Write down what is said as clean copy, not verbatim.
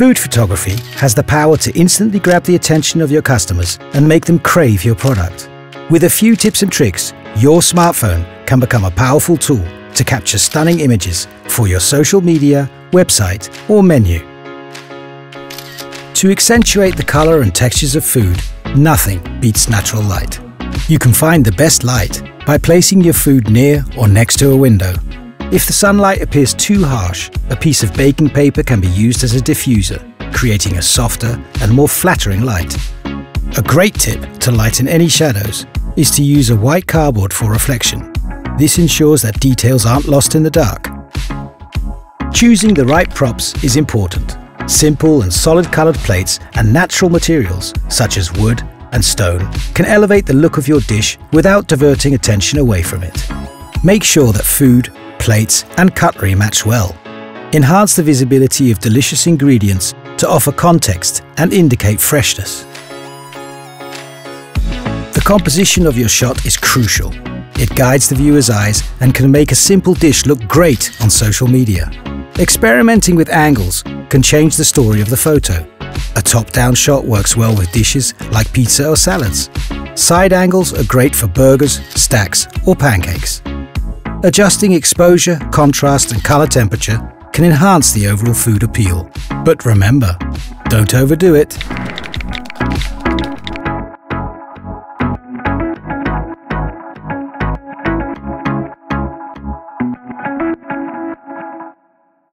Food photography has the power to instantly grab the attention of your customers and make them crave your product. With a few tips and tricks, your smartphone can become a powerful tool to capture stunning images for your social media, website, or menu. To accentuate the color and textures of food, nothing beats natural light. You can find the best light by placing your food near or next to a window. If the sunlight appears too harsh, a piece of baking paper can be used as a diffuser, creating a softer and more flattering light. A great tip to lighten any shadows is to use a white cardboard for reflection. This ensures that details aren't lost in the dark. Choosing the right props is important. Simple and solid colored plates and natural materials, such as wood and stone, can elevate the look of your dish without diverting attention away from it. Make sure that food, plates and cutlery match well. Enhance the visibility of delicious ingredients to offer context and indicate freshness. The composition of your shot is crucial. It guides the viewer's eyes and can make a simple dish look great on social media. Experimenting with angles can change the story of the photo. A top-down shot works well with dishes like pizza or salads. Side angles are great for burgers, stacks or pancakes. Adjusting exposure, contrast and color temperature can enhance the overall food appeal. But remember, don't overdo it.